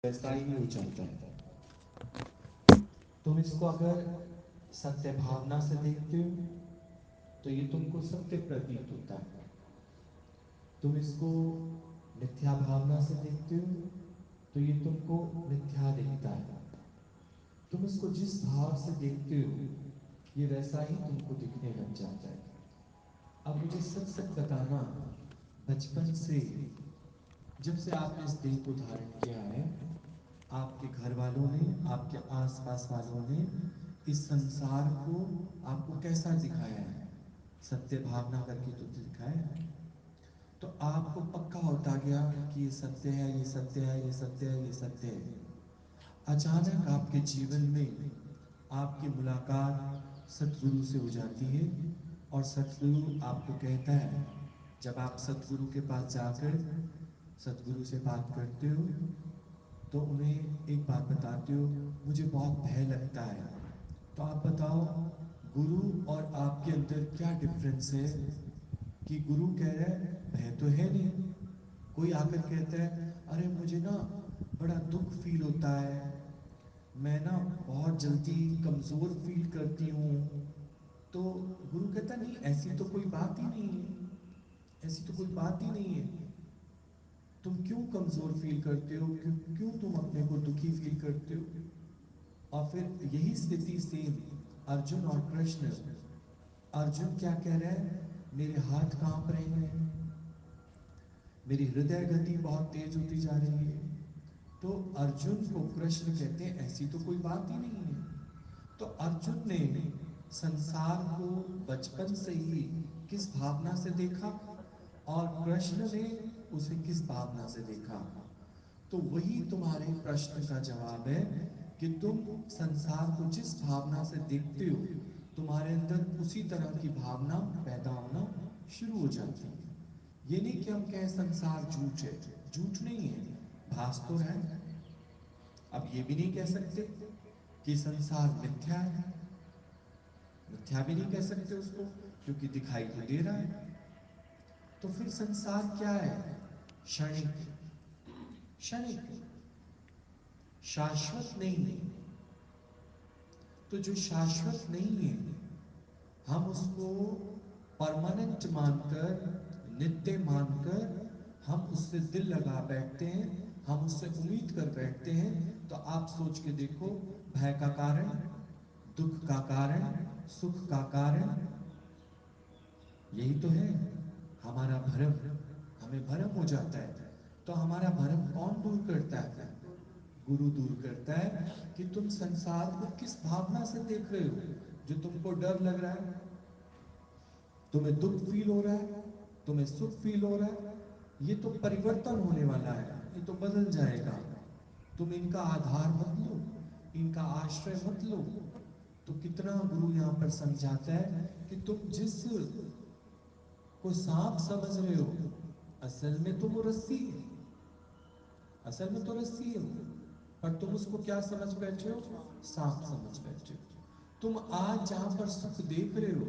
वैसा ही हो जाता है। तुम इसको अगर सत्य भावना से देखते हो तो ये तुमको सत्य प्रतीत होता है। तुम इसको मिथ्या भावना से देखते हो तो ये तुमको मिथ्या दिखता है। तुम इसको जिस भाव से देखते हो ये वैसा ही तुमको दिखने लग जाता है। अब मुझे सच सच बताना, बचपन से जब से आपने इस देह को धारण किया है, आपके घर वालों ने, आपके आसपास वालों ने इस संसार को आपको कैसा दिखाया है? सत्य भावना करके तो दिखाया है। तो आपको पक्का होता गया कि ये सत्य है, ये सत्य है, ये सत्य है, ये सत्य है। अचानक आपके जीवन में आपकी मुलाकात सतगुरु से हो जाती है और सतगुरु आपको कहता है, जब आप सतगुरु के पास जाकर सतगुरु से बात करते हो तो उन्हें एक बात बताते हो, मुझे बहुत भय लगता है। तो आप बताओ, गुरु और आपके अंदर क्या डिफरेंस है कि गुरु कह रहा है भय तो है नहीं। कोई आकर कहता है अरे मुझे ना बड़ा दुख फील होता है, मैं ना बहुत जल्दी कमजोर फील करती हूँ। तो गुरु कहता नहीं, ऐसी तो कोई बात ही नहीं है, ऐसी तो कोई बात ही नहीं है। तुम क्यों कमजोर फील करते हो, क्यों क्यों तुम अपने को दुखी फील करते हो? और फिर यही स्थिति सेम अर्जुन और कृष्ण। अर्जुन क्या कह रहा है, मेरे हाथ कांप रहे हैं, मेरी हृदय गति बहुत तेज होती जा रही है। तो अर्जुन को कृष्ण कहते हैं ऐसी तो कोई बात ही नहीं है। तो अर्जुन ने संसार को बचपन से ही किस भावना से देखा और कृष्ण ने उसे किस भावना से देखा? तो वही तुम्हारे प्रश्न का जवाब है कि तुम संसार को जिस भावना से देखते हो, तुम्हारे अंदर उसी तरह की भावना पैदा होना शुरू हो जाती है। ये नहीं कि हम कहें संसार झूठ है, झूठ नहीं है, भास तो रहा है। अब ये भी नहीं कह सकते कि संसार मिथ्या है, मिथ्या भी नहीं कह सकते उसको, क्योंकि दिखाई तो दे रहा है। तो फिर संसार क्या है? क्षणिक, क्षणिक, शाश्वत नहीं है। तो जो शाश्वत नहीं है, हम उसको परमानेंट मानकर, नित्य मानकर हम उससे दिल लगा बैठते हैं, हम उससे उम्मीद कर बैठते हैं। तो आप सोच के देखो, भय का कारण, दुख का कारण, सुख का कारण यही तो है, हमारा भरम। हमें भरम हो जाता है। तो हमारा भरम कौन दूर करता है? फिर गुरु दूर करता है कि तुम संसार को किस भावना से देख रहे हो। जो तुमको डर लग रहा है, तुम्हें दुख फील हो रहा है, तुम्हें सुख फील हो रहा है, ये तो परिवर्तन होने वाला है, ये तो बदल जाएगा। तुम इनका आधार मत लो, इनका आश्रय मत लो। तो कितना गुरु यहाँ पर समझाता है कि तुम जिस को सांप समझ रहे हो, असल में तो वो रस्सी है, असल में तो रस्सी है वो, पर तुम उसको क्या समझ बैठे हो? सांप समझ बैठे हो। तुम आज जहां पर सुख देख रहे हो,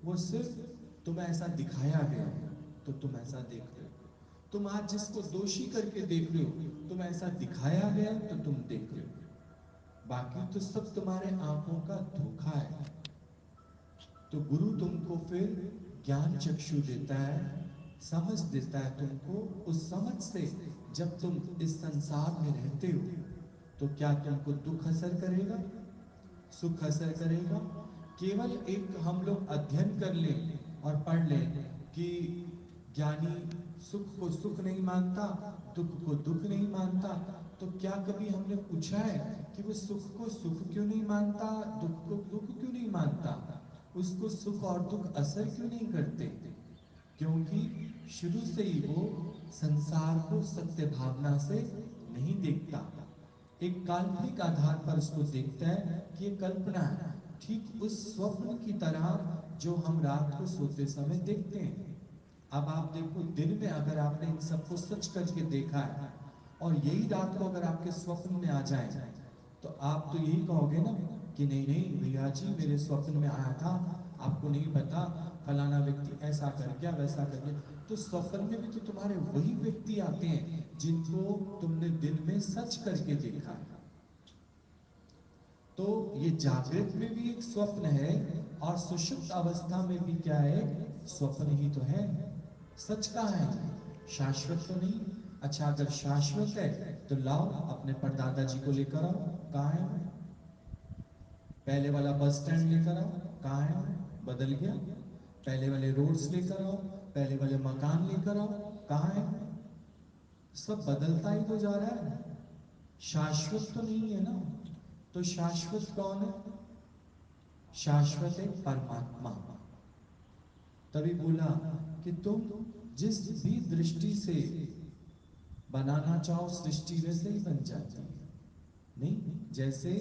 वो सिर्फ तुम्हें ऐसा दिखाया गया है, तो तुम ऐसा देख रहे हो। तुम आज जिसको दोषी करके देख रहे हो, तुम्हें ऐसा दिखाया गया है, तो तुम देख रहे हो। बाकी तो सब तुम्हारे आंखों का धोखा है। तो गुरु तुमको फिर ज्ञान चक्षु देता है, समझ देता है तुमको। उस समझ से जब तुम इस संसार में रहते हो, तो क्या तुमको दुख असर करेगा, सुख असर करेगा? केवल एक हम लोग अध्ययन कर लें और पढ़ लें कि ज्ञानी सुख को सुख नहीं मानता, दुख को दुख नहीं मानता। तो क्या कभी हमने पूछा है कि वो सुख को सुख क्यों नहीं मानता, दुख को दुख क्यों नहीं मानता? उसको सुख और दुख असर क्यों नहीं करते? क्योंकि शुरू से ही वो संसार को सत्य भावना से नहीं देखता, एक काल्पनिक आधार पर उसको देखता है कि ये कल्पना है। ठीक उस स्वप्न की तरह जो हम रात को सोते समय देखते हैं। अब आप देखो, दिन में अगर आपने इन सबको सच करके देखा है और यही रात को अगर आपके स्वप्न में आ जाए, तो आप तो यही कहोगे ना कि नहीं नहीं भैया जी, मेरे स्वप्न में आया था, आपको नहीं पता, फलाना व्यक्ति ऐसा कर गया वैसा कर गया, तो स्वप्न में भी तो तुम्हारे वही व्यक्ति आते हैं जिनको तुमने दिन में सच करके देखा है। तो ये जागृत में भी एक स्वप्न है और सुषुप्त अवस्था में भी क्या है, स्वप्न ही तो है। सच कहाँ है, शाश्वत तो नहीं। अच्छा अगर शाश्वत है तो लाओ अपने परदादा जी को लेकर आओ, कहाँ है वो? पहले वाला बस स्टैंड लेकर आओ, कहाँ है वो? बदल गया। पहले वाले रोड्स लेकर आओ, पहले वाले मकान लेकर आओ, कहाँ है वो? सब बदलता ही तो जा रहा है, शाश्वत तो नहीं है ना। तो शाश्वत कौन है? शाश्वत है परमात्मा। तभी बोला कि तुम जिस भी दृष्टि से बनाना चाहो सृष्टि वैसे ही बन जाती है। नहीं, जैसे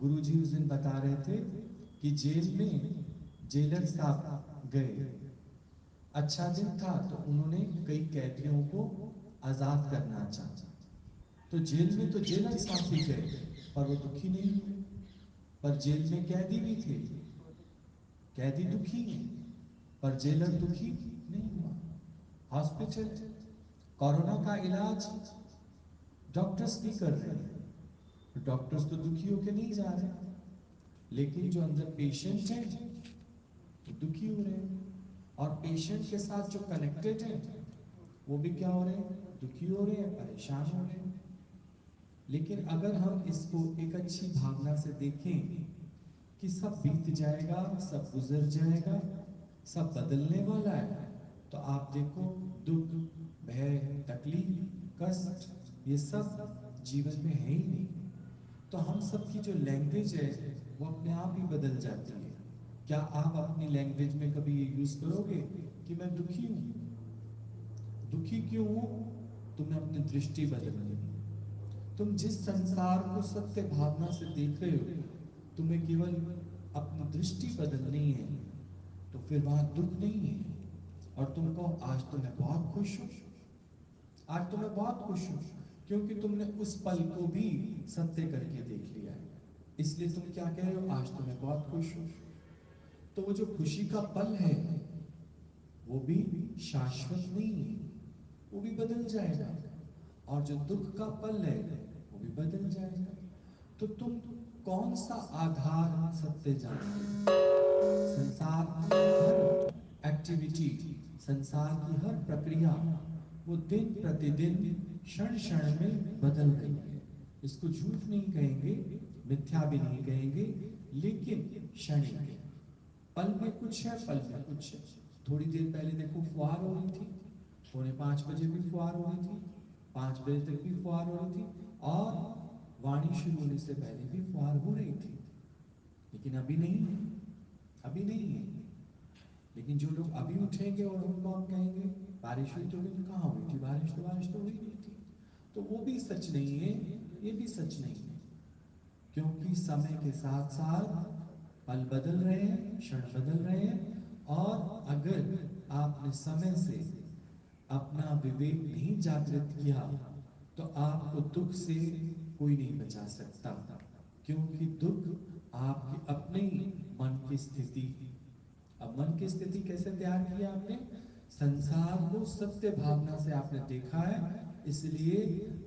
गुरुजी उस दिन बता रहे थे कि जेल में जेलर साहब गए, अच्छा दिन था तो उन्होंने कई कैदियों को आजाद करना चाहा, तो जेल में तो जेलर साहब भी गए पर वो दुखी नहीं हुए। पर जेल में कैदी भी थे, कैदी दुखी है पर जेलर दुखी नहीं हुआ। हॉस्पिटल कोरोना का इलाज डॉक्टर्स नहीं कर रहे हैं, तो डॉक्टर्स तो दुखी होके नहीं जा रहे, लेकिन जो अंदर पेशेंट है वो दुखी हो रहे हैं। और पेशेंट के साथ जो कनेक्टेड है वो भी क्या हो रहे हैं, दुखी हो रहे हैं, परेशान हो रहे हैं। लेकिन अगर हम इसको एक अच्छी भावना से देखें कि सब बीत जाएगा, सब गुजर जाएगा, सब बदलने वाला है, तो आप देखो दुख, भय, तकलीफ, कष्ट, ये सब जीवन में है ही नहीं। तो हम सब की जो लैंग्वेज है वो अपने आप ही बदल जाती है। क्या आप अपनी लैंग्वेज में कभी ये यूज करोगे कि मैं दुखी हूं? दुखी क्यों हूं? तुम्हें अपनी दृष्टि बदलनी है। तुम जिस संसार को सत्य भावना से देख रहे हो, तुम्हें केवल अपनी दृष्टि बदलनी है, तो फिर वहां दुख नहीं है। और तुम कहो आज तो मैं बहुत खुश हूं, आज तो मैं बहुत खुश हूं, क्योंकि तुमने उस पल को भी सत्य करके देख लिया है। इसलिए तुम क्या कह रहे हो, आज तो मैं बहुत खुश हूं। तो वो जो खुशी का पल है वो भी शाश्वत नहीं है, वो भी बदल जाएगा। और जो दुख का पल है वो भी बदल जाएगा। तो तुम कौन सा आधार सत्य जानते हो? संसार की हर एक्टिविटी, संसार की हर प्रक्रिया वो दिन प्रतिदिन क्षण क्षण में बदल रही है। इसको झूठ नहीं कहेंगे, मिथ्या भी नहीं कहेंगे, लेकिन क्षणिक है। पल में कुछ है, पल में कुछ है। थोड़ी देर पहले देखो फुहार हो रही थी, 4:45 भी फुहार हो रही थी, 5 बजे तक भी फुहार हो रही थी, और वाणी शुरू होने से पहले भी फुहार हो रही थी। लेकिन अभी नहीं है, अभी नहीं है। लेकिन जो लोग अभी उठेंगे और उनको हम कहेंगे बारिश हुई, तो भी कहाँ हुई थी बारिश, तो बारिश तो हुई नहीं थी। तो वो भी सच नहीं है, ये भी सच नहीं है। क्योंकि समय के साथ साथ पल बदल रहे हैं, क्षण बदल रहे हैं। और अगर आपने समय से अपना विवेक नहीं जागृत किया तो आपको दुख से कोई नहीं बचा सकता। क्योंकि दुख आपके अपने ही मन की स्थिति। अब मन की स्थिति कैसे तैयार की आपने? संसार को सत्य भावना से आपने देखा है, इसलिए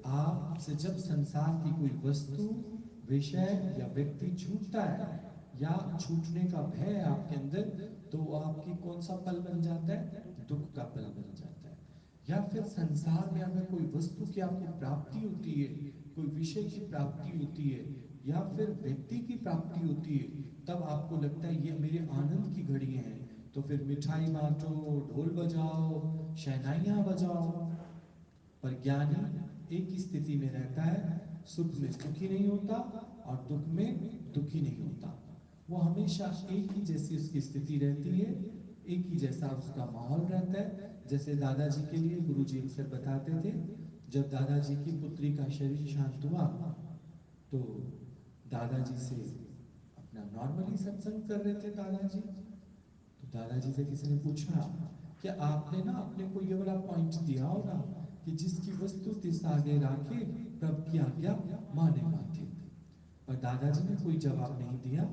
आपसे जब संसार की कोई वस्तु, विषय या व्यक्ति छूटता है या छूटने का भय है आपके अंदर, तो वो आपकी कौन सा पल बन जाता है? दुख का पल बन जाता है। या फिर संसार में अगर कोई वस्तु की आपको प्राप्ति होती है, कोई विषय की प्राप्ति होती है, या फिर व्यक्ति की प्राप्ति होती है, तब आपको लगता है ये मेरे आनंद की घड़ियां हैं, तो फिर मिठाई बांटो, ढोल बजाओ, शहनाइयां बजाओ। पर ज्ञानी एक ही स्थिति में रहता है, सुख में सुखी नहीं होता और दुख में दुखी नहीं होता। वो हमेशा एक ही जैसी उसकी स्थिति रहती है, एक ही जैसा उसका माहौल रहता है। जैसे दादाजी के लिए गुरुजी अक्सर बताते थे, जब दादाजी की पुत्री का शरीर शांत हुआ तो दादाजी से अपना नॉर्मली सत्संग कर रहे थे दादाजी। तो दादाजी से किसी ने पूछा कि आपने ना अपने को ये वाला पॉइंट दिया होगा कि जिसकी वस्तु तिस आगे राखे प्रभ की आज्ञा माने माथे। पर दादाजी ने कोई जवाब नहीं दिया।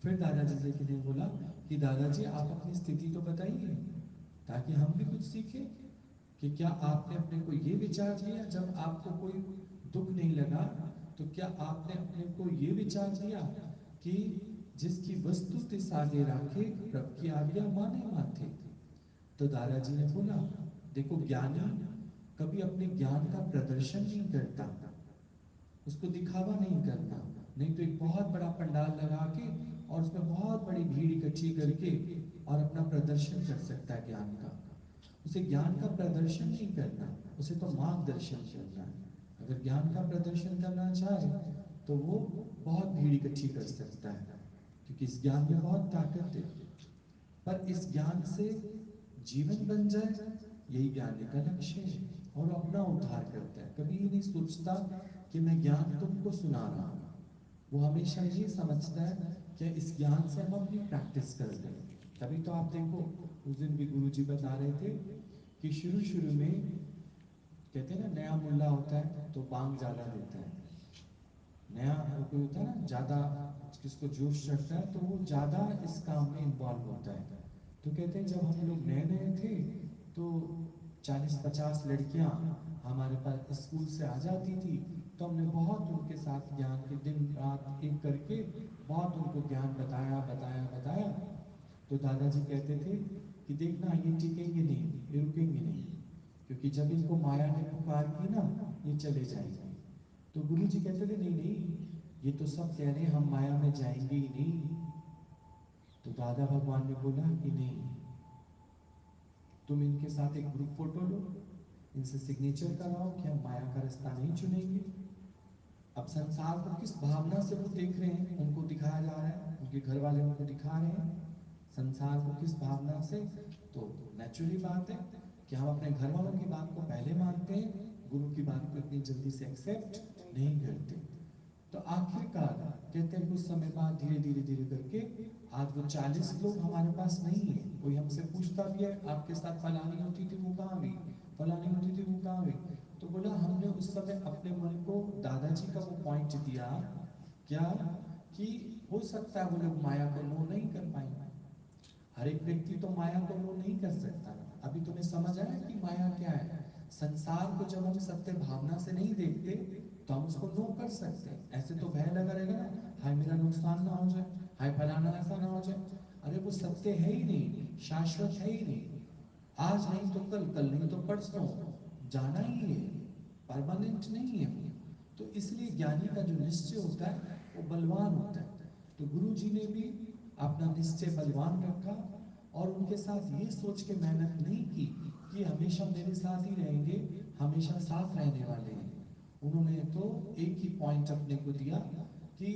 फिर दादाजी से ने बोला कि दादाजी आप अपनी स्थिति तो बताइए ताकि हम भी कुछ सीखें कि क्या आपने अपने को ये विचार किया जब आपको कोई दुख नहीं लगा, तो क्या आपने अपने को ये विचार किया कि जिसकी वस्तु तिस आगे राखे प्रभु की आज्ञा माने माथे। तो दादाजी ने बोला देखो ज्ञानी कभी अपने ज्ञान का प्रदर्शन नहीं करता, उसको दिखावा नहीं करना, नहीं तो एक बहुत बड़ा पंडाल लगा के और उसमें बहुत बड़ी भीड़ इकट्ठी करके और अपना प्रदर्शन कर सकता है ज्ञान का। उसे ज्ञान का प्रदर्शन नहीं करना, उसे तो मार्गदर्शन करना है। अगर ज्ञान का प्रदर्शन करना चाहे तो वो बहुत भीड़ इकट्ठी कर सकता है, क्योंकि इस ज्ञान में बहुत ताकत है। पर इस ज्ञान से जीवन बन जाए, यही ज्ञानी का लक्ष्य है। और वो अपना उद्धार करता है, कभी ये नहीं सोचता कि मैं ज्ञान तुमको सुना रहा हूँ। वो हमेशा ये समझता है कि इस ज्ञान से हम अपनी प्रैक्टिस कर लें। तभी तो आप देखो उस दिन भी गुरु जी बता रहे थे कि शुरू शुरू में कहते हैं ना, नया मुल्ला होता है तो बांग ज्यादा देता है। नया कोई होता है ना, ज्यादा किसको जोश चढ़ता है तो वो ज्यादा इस काम में इन्वॉल्व होता है। तो कहते हैं जब हम लोग नए नए थे तो 40-50 लड़कियां हमारे पास स्कूल से आ जाती थी, तो हमने बहुत उनके साथ ज्ञान के दिन रात एक करके बहुत उनको ज्ञान बताया बताया बताया। तो दादाजी कहते थे कि देखना ये टिकेंगे नहीं, ये रुकेंगे नहीं, क्योंकि जब इनको माया ने पुकार की ना, ये चले जाएंगे। तो गुरु जी कहते थे नहीं नहीं, ये तो सब कह रहे हैं हम माया में जाएंगे ही नहीं। तो दादा भगवान ने बोला कि नहीं, तुम इनके साथ एक ग्रुप फोटो लो, इनसे सिग्नेचर कराओ कि हम माया का रास्ता नहीं चुनेंगे। अब संसार को किस भावना से वो देख रहे हैं, उनको दिखाया जा रहा है, उनके घर वाले उनको दिखा रहे हैं संसार को किस भावना से। तो नेचुरली बात है कि हम अपने घर वालों की बात को पहले मानते हैं, गुरु की बात को इतनी जल्दी से एक्सेप्ट नहीं करते। तो आखिरकार कहते हैं कुछ समय बाद धीरे धीरे धीरे करके आज वो 40 लोग हमारे पास नहीं है। कोई हमसे पूछता भी है आपके साथ फलानी होती थी वो कहाँ गई, फलानी होती थी वो कहाँ गई। तो बोला हमने उस समय अपने मन को दादाजी का वो पॉइंट दिया क्या कि हो सकता है वो लोग माया को नो नहीं कर पाएंगे। हर एक व्यक्ति तो माया को नो नहीं कर सकता। अभी तुम्हें समझ आया कि माया क्या है। संसार को जब हम सत्य भावना से नहीं देखते तो हम उसको नो कर सकते हैं। ऐसे तो भय लगा रहेगा ना, हाय मेरा नुकसान ना हो जाए, हाय फलाना ऐसा ना हो जाए। अरे वो सत्य है ही नहीं, शाश्वत है ही नहीं। आज नहीं तो कल, कल नहीं तो परसों जाना ही है, परमानेंट नहीं है वो। तो इसलिए ज्ञानी का जो निश्चय होता है वो बलवान होता है। तो गुरु जी ने भी अपना निश्चय बलवान रखा और उनके साथ ये सोच के मेहनत नहीं की कि हमेशा मेरे साथ ही रहेंगे, हमेशा साथ रहने वाले हैं। उन्होंने तो एक ही पॉइंट अपने को दिया कि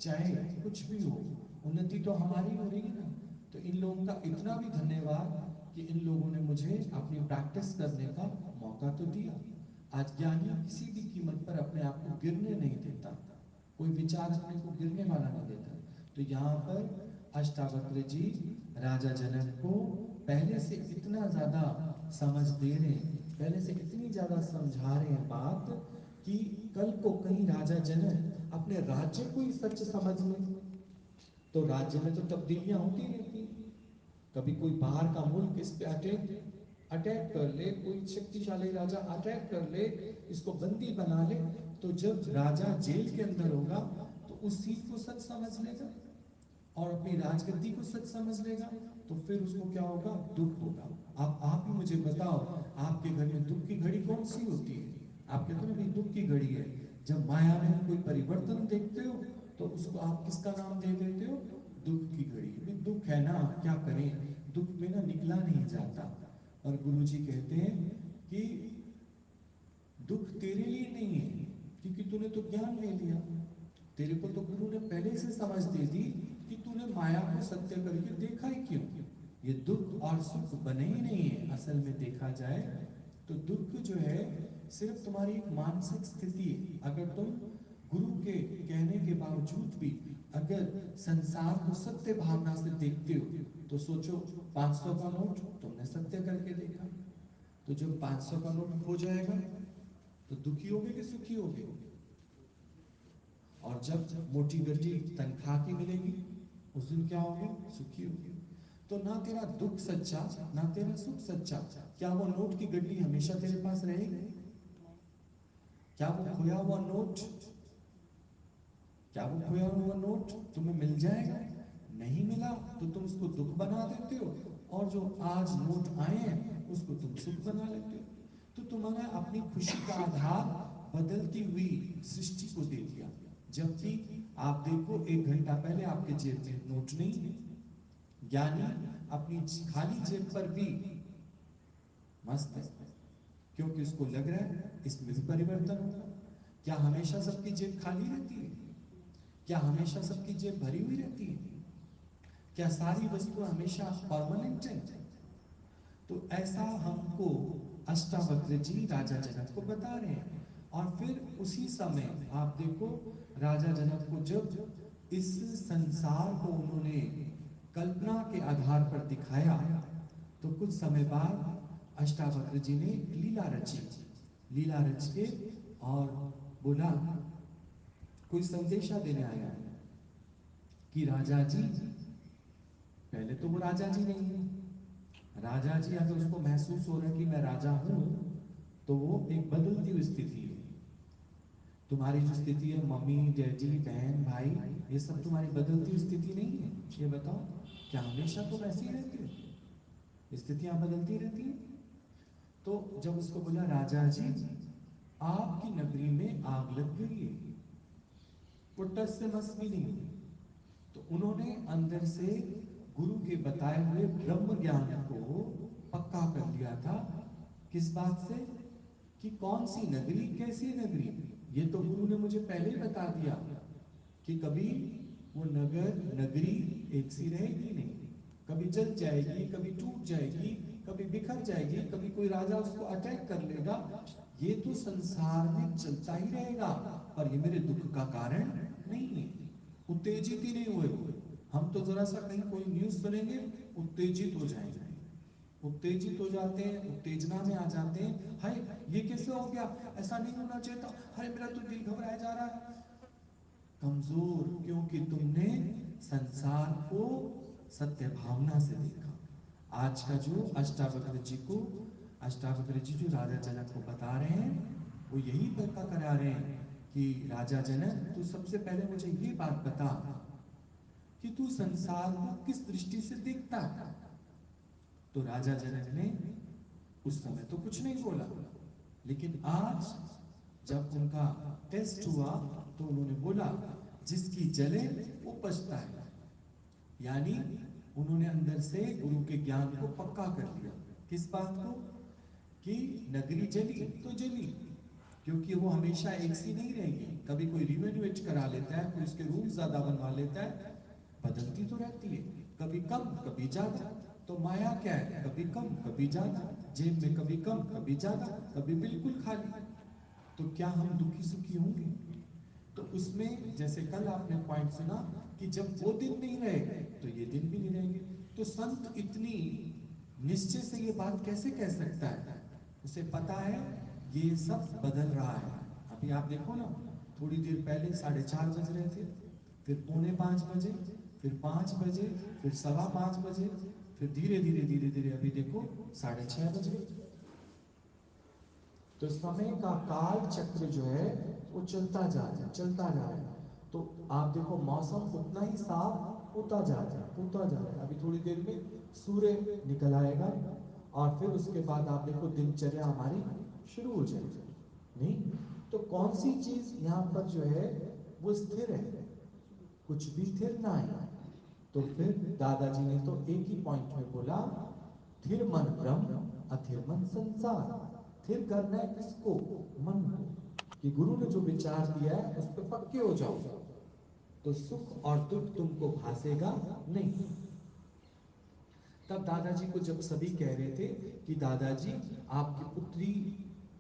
चाहे कुछ भी हो, उन्नति तो हमारी हो रही है ना। तो इन लोगों का इतना भी धन्यवाद कि इन लोगों ने मुझे अपनी प्रैक्टिस करने का मौका तो दिया। आज ज्ञानी किसी भी कीमत पर अपने आप को गिरने नहीं देता, कोई विचार अपने को गिरने वाला नहीं देता। तो यहाँ पर अष्टावक्र जी राजा जनक को पहले से इतना ज्यादा समझ दे रहे हैं, पहले से इतनी ज्यादा समझा रहे हैं बात कि कल को कहीं राजा जनक अपने राज्य को ही सच समझ ले। तो राज्य में तो तब्दीलियां होती रहती हैं, कभी कोई बाहर का मुल्क इस पे अटैक अटैक कर ले, कोई शक्तिशाली राजा अटैक कर ले, इसको बंदी बना ले। तो जब राजा जेल के अंदर होगा तो उस सीट को सच समझ लेगा और अपनी राजगद्दी को सच समझ लेगा। तो फिर उसको क्या होगा, दुख होगा। आप ही मुझे बताओ, आपके घर में दुख की घड़ी कौन सी होती है। आप कहते हो ना भाई दुख की घड़ी है, जब माया में कोई परिवर्तन देखते हो तो उसको आप किसका नाम दे देते हो, दुख की घड़ी। भाई दुख है ना, क्या करें, दुख में ना निकला नहीं जाता। और गुरु जी कहते हैं कि दुख तेरे लिए नहीं है, क्योंकि तूने तो ज्ञान ले लिया। तेरे को तो गुरु ने पहले से समझ दे दी कि तूने माया को सत्य करके देखा ही क्यों। ये दुख और सुख बने ही नहीं है। असल में देखा जाए तो दुख जो है सिर्फ तुम्हारी एक मानसिक स्थिति है। अगर तुम गुरु के कहने के बावजूद भी अगर संसार को सत्य भावना से देखते हो तो सोचो 500 का नोट तुमने सत्य करके देखा, तो जब 500 का नोट खो जाएगा तो दुखी होगे कि सुखी होगे। और जब मोटी गड्डी तनख्वाह की मिलेगी उस दिन क्या हो गए? सुखी हो गए। तो ना तेरा दुख सच्चा, ना तेरा सुख सच्चा। क्या वो नोट की गड्डी हमेशा तेरे पास रहेगी? क्या वो खोया हुआ नोट, क्या वो खोया हुआ नोट तुम्हें मिल जाएगा? नहीं मिला तो तुम उसको दुख बना देते हो, और जो आज नोट आए हैं उसको तुम सुख बना लेते हो। तो तुम्हारा अपनी खुशी का आधार बदलती हुई सृष्टि को दे दिया। जबकि आप देखो, 1 घंटा पहले आपके जेब में नोट नहीं है। ज्ञानी अपनी खाली जेब पर भी मस्त है, क्योंकि उसको लग रहा है इसमें भी परिवर्तन होगा। क्या हमेशा सबकी जेब खाली रहती है? क्या हमेशा सबकी जेब भरी हुई रहती है? क्या सारी वस्तुएं हमेशा परमानेंट है? तो ऐसा हमको अष्टावक्र जी राजा जनक को बता रहे हैं। और फिर उसी समय आप देखो, राजा जनक को जब इस संसार को उन्होंने कल्पना के आधार पर दिखाया, तो कुछ समय बाद अष्टावक्र जी ने लीला रची। लीला रच के और बोला, कोई संदेशा देने आया है कि राजा जी, पहले तो वो राजा जी नहीं है। राजा जी अगर उसको महसूस हो रहा है कि मैं राजा हूं, तो वो एक बदलती हुई स्थिति है। तुम्हारी जो स्थिति है, मम्मी डैडी बहन भाई, ये सब तुम्हारी बदलती हुई स्थिति नहीं है। ये बताओ, क्या हमेशा तुम ऐसे ही रहते हो? स्थितियां बदलती रहती हैं। तो जब उसको बोला, राजा जी आपकी नगरी में आग लग गई है, वो टस से मस भी नहीं हुई। तो उन्होंने अंदर से गुरु के बताए हुए ब्रह्म ज्ञान को पक्का कर लिया था। किस बात से? कि कौन सी नगरी, कैसी नगरी, ये तो गुरु ने मुझे पहले ही बता दिया कि कभी वो नगर नगरी एक सी रहेगी नहीं। कभी जल जाएगी, कभी टूट जाएगी, कभी बिखर जाएगी, कभी कोई राजा उसको अटैक कर लेगा। ये तो संसार में चलता ही रहेगा, पर ये मेरे दुख का कारण नहीं है। उत्तेजित ही नहीं हुए वो। हम तो जरा सा कहीं कोई न्यूज सुनेंगे, उत्तेजित हो जाएंगे, उत्तेजित हो जाते हैं, उत्तेजना में आ जाते हैं। हाय, ये कैसे हो गया, ऐसा नहीं होना चाहिए था, हाय मेरा तो दिल घबराया जा रहा है। कमजोर, क्योंकि तुमने संसार को सत्य भावना से देखा। आज का जो अष्टावक्र जी जो राजा जनक को बता रहे हैं, वो यही पक्का करा रहे हैं कि राजा जनक, तू सबसे पहले मुझे ये बात बता कि तू संसार को किस दृष्टि से देखता है। तो राजा जनक ने उस समय तो कुछ नहीं बोला, लेकिन आज जब उनका टेस्ट हुआ, तो उन्होंने बोला, जिसकी जले वो पछता है। यानी उन्होंने अंदर से गुरु के ज्ञान को पक्का कर लिया। किस बात को? कि नगरी जली तो जली, क्योंकि वो हमेशा एक सी नहीं रहेगी। कभी कोई रिनोवेट करा लेता है, कोई उसके रूम ज्यादा बनवा लेता है, बदलती तो रहती है, कभी कम कभी ज्यादा। तो माया क्या है? कभी कम कभी ज्यादा, जेब में कभी कम कभी ज्यादा, कभी बिल्कुल खाली। तो क्या हम दुखी सुखी होंगे? तो उसमें जैसे कल आपने पॉइंट सुना कि जब वो दिन नहीं रहे, तो ये दिन भी नहीं रहेंगे। तो संत इतनी निश्चय से ये बात कैसे कह सकता है? उसे पता है ये सब बदल रहा है। अभी आप देखो ना, थोड़ी देर पहले 4:30 बज रहे थे, फिर 4:45 बजे, फिर 5 बजे, फिर 5:15 बजे, फिर धीरे धीरे धीरे धीरे अभी देखो 6:30 बज गए। तो समय का काल चक्र जो है वो चलता जा रहा है, चलता जा रहा है। तो आप देखो, मौसम उतना ही साफ होता जा रहा है, होता जा रहा है। अभी थोड़ी देर में सूर्य निकल आएगा, और फिर उसके बाद आप देखो दिनचर्या हमारी शुरू हो जाएगी। नहीं तो कौन सी चीज यहाँ पर जो है वो स्थिर है? कुछ भी स्थिर ना है। तो फिर दादाजी ने तो एक ही पॉइंट में बोला, थिर मन ब्रह्म, अथिर मन संसार। थिर करना है किसको? मन को। कि गुरु ने जो विचार दिया है उस पर पक्के हो जाओ, तो सुख और दुख तुमको भासेगा नहीं। तब दादाजी को जब सभी कह रहे थे कि दादाजी, आपकी पुत्री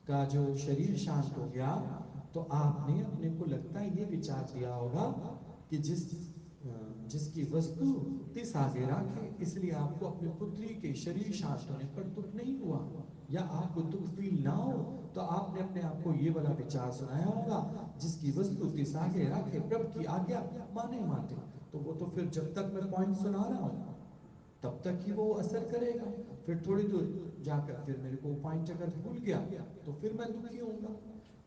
का जो शरीर शांत हो गया, तो आपने अपने को लगता है ये विचार दिया होगा कि जिस जिसकी वस्तु तिस आगे राखे, इसलिए आपको अपनी पुत्री के शरीर शांत होने पर दुख नहीं हुआ, या आपको दुख फील ना हो तो आपने अपने आप को ये वाला विचार सुनाया होगा, जिसकी वस्तु तिस आगे राखे प्रभु की आज्ञा माने माते। तो वो तो फिर जब तक मैं पॉइंट सुना रहा हूँ तब तक ही वो असर करेगा, फिर थोड़ी दूर जाकर फिर मेरे को पॉइंट अगर भूल गया तो फिर मैं दुखी होऊंगा।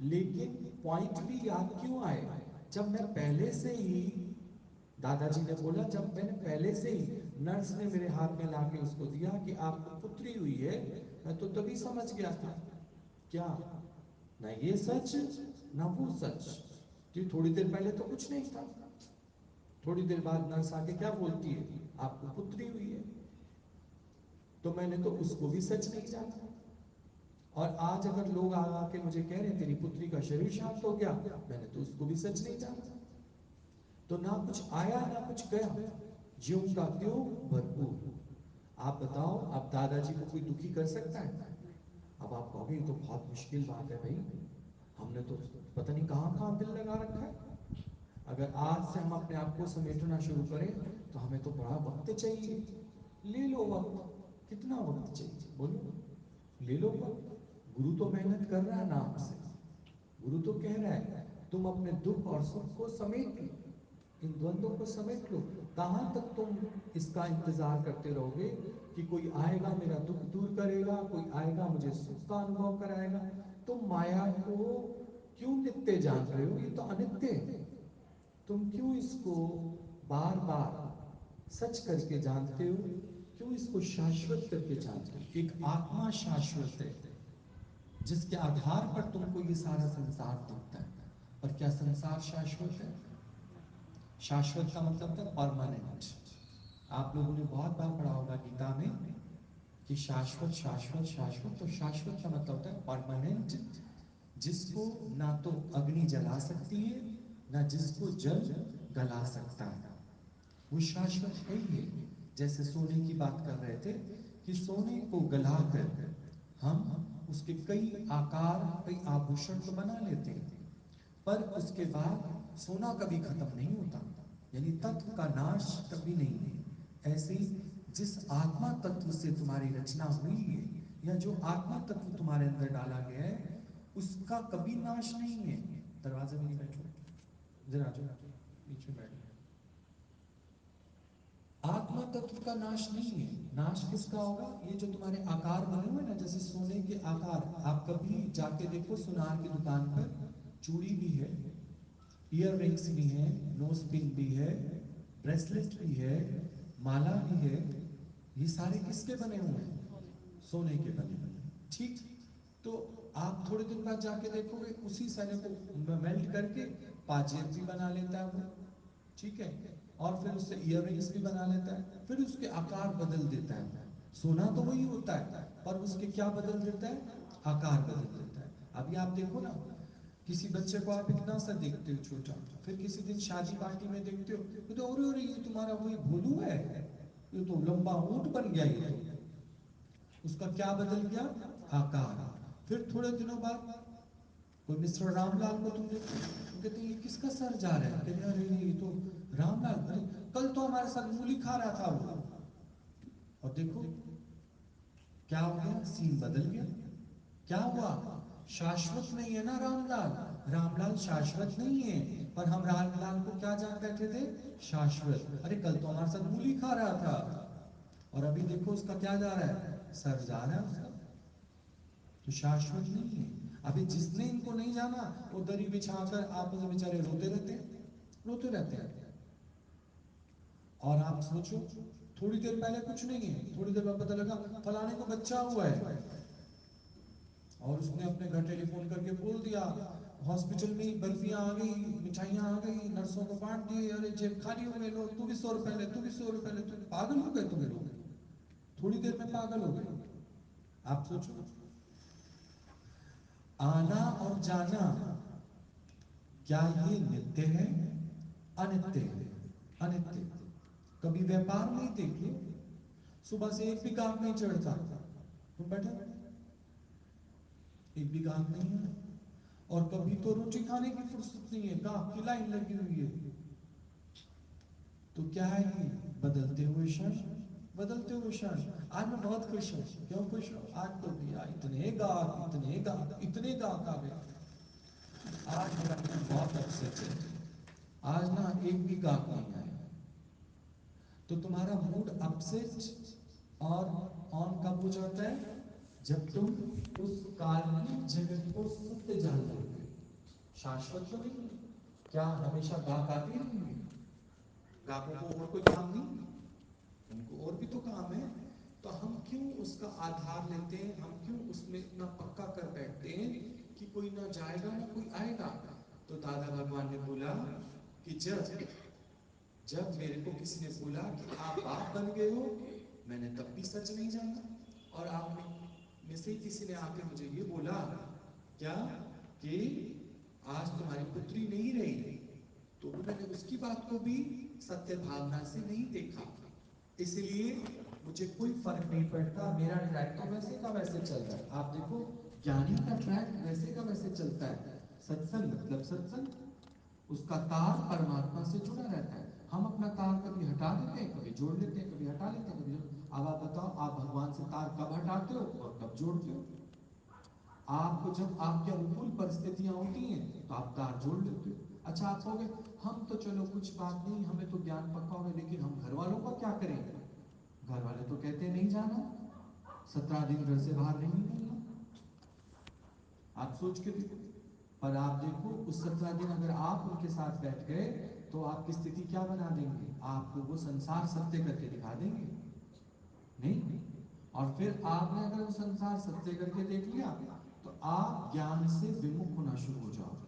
लेकिन पॉइंट भी याद क्यों आए, जब मैं पहले से ही, दादाजी ने बोला जब मैंने पहले से ही, नर्स ने मेरे हाथ में लाके उसको दिया कि आपको पुत्री हुई है, मैं तो तभी समझ गया था क्या, ना ये सच ना वो सच, कि थोड़ी देर पहले तो कुछ नहीं था। थोड़ी देर बाद नर्स आके क्या बोलती है, आपको पुत्री हुई है, तो मैंने तो उसको भी सच नहीं जाना। और आज अगर लोग आके मुझे कह रहे हैं तेरी पुत्री का शरीर शांत हो गया, मैंने तो उसको भी सच नहीं जाना। तो ना कुछ आया ना कुछ गया, ज्यों का त्यों भरपूर। आप बताओ, आप दादाजी को कोई दुखी कर सकता है? अब आप कहोगे ये तो बहुत मुश्किल बात है भाई, हमने तो पता नहीं कहाँ कहाँ दिल लगा रखा है। अगर आज से हम अपने आप को समेटना शुरू करें तो हमें तो बड़ा वक्त चाहिए। ले लो वक्त, कितना वक्त चाहिए बोलो, ले लो वक्त। गुरु तो मेहनत कर रहा है ना आपसे, गुरु तो कह रहा है तुम अपने दुख और सुख को समेट लो, इन द्वंद्वों को समेट लो। कहाँ तक तुम इसका इंतजार करते रहोगे कि कोई आएगा मेरा दुख दूर करेगा, कोई आएगा मुझे सुख का अनुभव कराएगा? तुम माया को क्यों नित्य जान रहे हो, ये तो अनित्य है। तुम क्यों इसको बार बार सच करके जानते हो, क्यों इसको शाश्वत करके जानते हो? एक आत्मा शाश्वत है जिसके आधार पर तुमको ये सारा संसार दिखता है। और क्या संसार शाश्वत है? शाश्वत का मतलब है परमानेंट। आप लोगों ने बहुत बार पढ़ा होगा गीता में कि शाश्वत शाश्वत शाश्वत, तो शाश्वत का मतलब होता है परमानेंट, जिसको ना तो अग्नि जला सकती है ना जिसको जल गला सकता है, वो शाश्वत है ही है। जैसे सोने की बात कर रहे थे कि सोने को गलाकर हम उसके कई आकार कई आभूषण तो बना लेते हैं, पर उसके बाद सोना कभी खत्म नहीं होता, यानी तत्व का नाश कभी नहीं है। ऐसे ही जिस आत्मा तत्व से तुम्हारी रचना हुई है, या जो आत्मा तत्व तुम्हारे अंदर डाला गया है, उसका कभी नाश नहीं है। दरवाजे में नहीं बैठो, जरा जो बीच में बैठो। आत्मा तत्व का नाश नहीं है। नाश किसका होगा? ये जो तुम्हारे आकार बने हुए ना, जैसे सोने के आकार, आप कभी जाके देखो सुनार की दुकान पर, चूड़ी भी है, ईयर रिंग्स भी है, नोज पिन भी है, ब्रेसलेट भी है, माला भी है, ये सारे किसके बने हुए हैं? सोने के बने हुए हैं। ठीक, तो आप थोड़े दिन बाद जाके देखोगे उसी सोने को मेल्ट करके पाजेब भी बना लेता है वो, ठीक है, और फिर उससे ईयर रिंग्स भी बना लेता है, फिर उसके आकार बदल देता है। सोना तो वही होता है, पर उसके क्या बदल देता है? आकार बदल देता है। अभी आप देखो ना, किसी बच्चे को आप इतना सा देखते हो छोटा, फिर किसी दिन शादी पार्टी में देखते हो तो अरे ये तुम्हारा वही भोलू है, ये तो लंबा ऊंट बन गया, ये तो उसका क्या बदल गया? आकार। फिर थोड़े दिनों बाद कोई मिस्टर रामलाल को तुम देखते हो, तो कहते हैं ये किसका सर जा रहा है? कहते हैं अरे ये तो रामलाल, अरे कल तो हमारे साथ मूली खा रहा था वो, और देखो क्या हो गया, सीन बदल गया। क्या हुआ? शाश्वत नहीं है ना रामलाल, रामलाल शाश्वत नहीं है, पर हम रामलाल को क्या जान बैठे थे? शाश्वत। अरे कल तो हमारे साथ मूली खा रहा था, और अभी देखो उसका क्या जा रहा है? सर जा रहा है उसका। तो शाश्वत नहीं है। अभी जिसने इनको नहीं जाना वो दरी बिछाकर आपस में बेचारे रोते रहते हैं, रोते रहते हैं। और आप सोचो, थोड़ी देर पहले कुछ नहीं है, थोड़ी देर बाद पता लगा फलाने को बच्चा हुआ है, और उसने अपने घर टेलीफोन करके बोल दिया, हॉस्पिटल में बर्फियां आ गई, मिठाइयां आ गई, नर्सों को बांट दिए, अरे जेब खाली हो गए, लो तू भी 100 रुपए ले, तू भी 100 रुपए ले, तू पागल हो गए, तुम्हें लोग थोड़ी देर में पागल हो गए। आप सोचो, आना और जाना क्या ये नित्य है? अनित्य है, अनित्य। कभी व्यापार में ही देख लो, सुबह से एक भी गाहक नहीं चढ़ता, तुम बैठे एक भी गाहक नहीं है, और कभी तो रोटी खाने की फुर्सत नहीं है, गाहक की लाइन लगी हुई है। तो क्या है ये? बदलते हुए क्षण, बदलते हुए क्षण। आज मैं बहुत खुश हूँ। क्यों खुश हूँ? आज तो भैया इतने गाहक, इतने गाहक, इतने गाहक आ गए। आज मेरा मन बहुत अपसेट है। आज ना एक भी गाहक नहीं आया। तो तुम्हारा मूड अपसेट और ऑन कब हो जाता है? जब तुम उस काल्पनिक जगत को सत्य जान लेते हो। शाश्वत तो नहीं है। क्या हमेशा गाहक आते ही रहेंगे? ग्राहकों को और कोई काम नहीं, उनको और भी तो काम है। तो हम क्यों उसका आधार लेते हैं? हम क्यों उसमें इतना पक्का कर बैठते हैं कि कोई ना जाएगा ना कोई आएगा? तो दादा भगवान ने बोला कि जब जब मेरे को किसी ने बोला कि आप बाप बन गए हो, मैंने तब भी सच नहीं जाना। और आप में से किसी ने आके मुझे ये बोला क्या कि आज तुम्हारी पुत्री नहीं रही, तो मैंने उसकी बात को भी सत्य भावना से नहीं देखा। इसलिए मुझे कोई फर्क नहीं पड़ता, मेरा ट्रैक तो वैसे का वैसे चल रहा है। आप देखो, ज्ञानी का ट्रैक वैसे का वैसे चलता है। सत्संग मतलब सत्संग, उसका तार परमात्मा से जुड़ा रहता है। हम अपना तार कभी हटा देते हैं, कभी जोड़ लेते हैं, कभी हटा लेते हैं, कभी जोड़। अब आप बताओ, आप भगवान से तार कब हटाते हो और कब जोड़ते हो? आपको जब आपके अनुकूल परिस्थितियां होती हैं तो आप तार जोड़ लेते हो। अच्छा, आप कहोगे हम तो चलो कुछ बात नहीं, हमें तो ज्ञान पक्का होगा, लेकिन हम घर वालों का क्या करेंगे? घर वाले तो कहते हैं नहीं जाना, 17 दिन घर से बाहर नहीं निकलना। आप सोच के देखो। पर आप देखो, उस 17 दिन अगर आप उनके साथ बैठ गए तो आपकी स्थिति क्या बना देंगे? आपको वो संसार सत्य करके दिखा देंगे, नहीं? और फिर आपने अगर वो संसार सत्य करके देख लिया तो आप ज्ञान से विमुख होना शुरू हो जाओगे।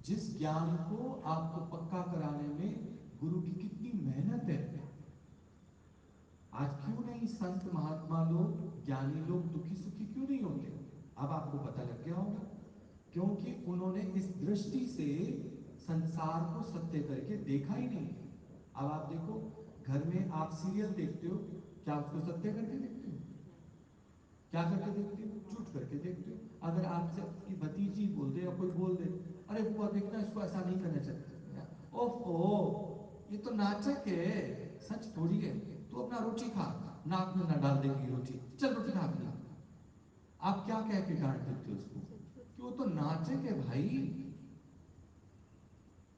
जिस ज्ञान को आपको पक्का कराने में गुरु की कितनी मेहनत है। आज क्यों नहीं संत महात्मा लोग, ज्ञानी लोग दुखी सुखी क्यों नहीं होते? अब आपको पता लग गया होगा, क्योंकि उन्होंने इस दृष्टि से संसार को सत्य करके देखा ही नहीं। अब आप देखो, घर में आप सीरियल देखते हो, क्या उसको सत्य करके देखते हो? क्या करके देखते हो? झूठ करके देखते हो। अगर आपसे आपकी भतीजी बोल दे या कोई बोल दे, अरे बुआ देखना इसको ऐसा नहीं करना चाहिए, ओफ ये तो नाटक है, सच थोड़ी है। तू अपना रोटी खा, नाक में ना डाल देगी रोटी, चल रोटी खा अपनी। आप क्या कह के डांट देते हो उसको कि वो तो नाटक है भाई,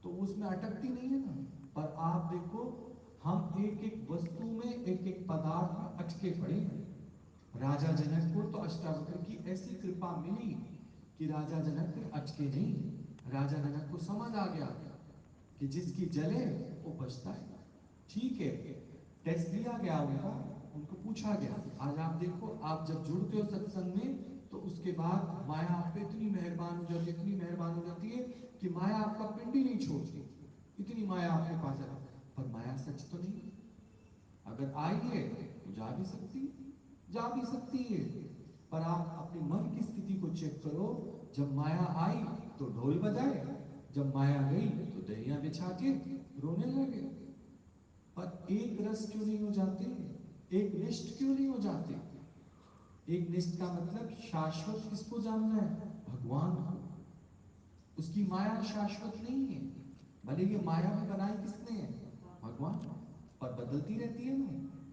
तो उसमें अटकती नहीं है ना। पर आप देखो, हम एक एक वस्तु में, एक एक पदार्थ में अटके पड़े हैं। राजा जनक को तो अष्टावक्र की ऐसी कृपा मिली कि राजा जनक फिर अटके नहीं। राजा जनक को समझ आ गया कि जिसकी जले वो बचता है। ठीक है, टेस्ट लिया गया उनका, उनको पूछा गया। आज आप देखो, आप जब जुड़ते हो सत्संग में तो उसके बाद माया आप पे इतनी मेहरबान हो जाती है, इतनी मेहरबान हो जाती है कि माया आपका पिंड ही नहीं छोड़ती। इतनी माया आपके पास है। पर माया सच तो नहीं, अगर आई है तो जा भी सकती है। पर आप अपने मन की स्थिति को चेक करो। जब माया आई तो ढोल बजाए, जब माया गई तो दरिया बिछा के रोने लगे। पर एक रस क्यों नहीं हो जाते? एक निष्ठ क्यों नहीं हो जाते? एक निष्ठ का मतलब शाश्वत किसको जानना है? भगवान को। उसकी माया शाश्वत नहीं है, भले ये माया भी बनाई किसने है? भगवान। पर बदलती रहती है ना,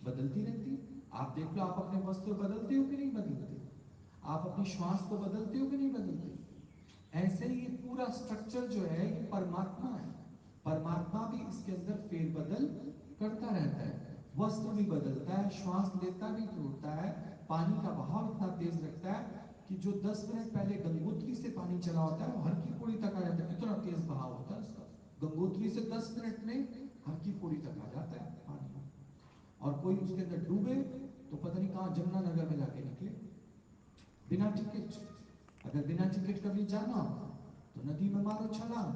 बदलती रहती है। आप देख लो, आप अपने वस्त्र बदलते हो कि नहीं बदलते? आप अपनी श्वास को बदलते हो कि नहीं बदलते? ऐसे ही ये पूरा स्ट्रक्चर जो है ये परमात्मा है। परमात्मा भी इसके अंदर फेरबदल करता रहता है। वस्त्र भी बदलता है, श्वास लेता भी तो होता है। पानी का बहाव इतना तेज रखता है कि जो 10 मिनट पहले गंगोत्री से पानी चला होता है वो हर की पौड़ी तक आ जाता है। इतना तेज बहाव होता है उसका। गंगोत्री से 10 मिनट में हर की पौड़ी तक आ जाता है पानी। और कोई उसके अंदर डूबे तो पता नहीं कहाँ जमुनानगर में जाके निकले, बिना टिकट। अगर बिना टिकट कभी जाना तो नदी में मारो छलांग,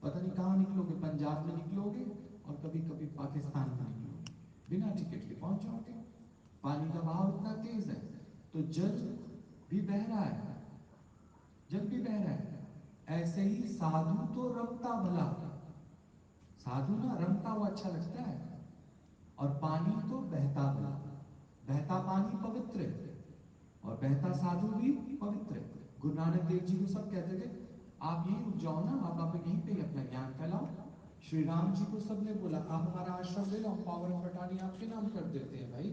पता नहीं कहाँ निकलोगे, पंजाब में निकलोगे और कभी कभी पाकिस्तान में निकलोगे, बिना टिकट के पहुंच जाओगे। पानी का बहाव इतना तेज है। तो जल भी बह रहा है, जल भी बह रहा है। ऐसे ही साधु तो रमता भला, साधु ना रमता हुआ अच्छा लगता है, और पानी तो बहता भला। बहता पानी पवित्र है और बहता साधु भी पवित्र है। गुरु नानक देव जी को सब कहते थे आप यहीं रुक जाओ ना, आप यहीं पे अपना ज्ञान फैलाओ, श्री राम जी को सबने बोला आप हमारा आश्रम ले लो, हम पावर ऑफ अटॉर्नी आपके नाम कर देते हैं भाई।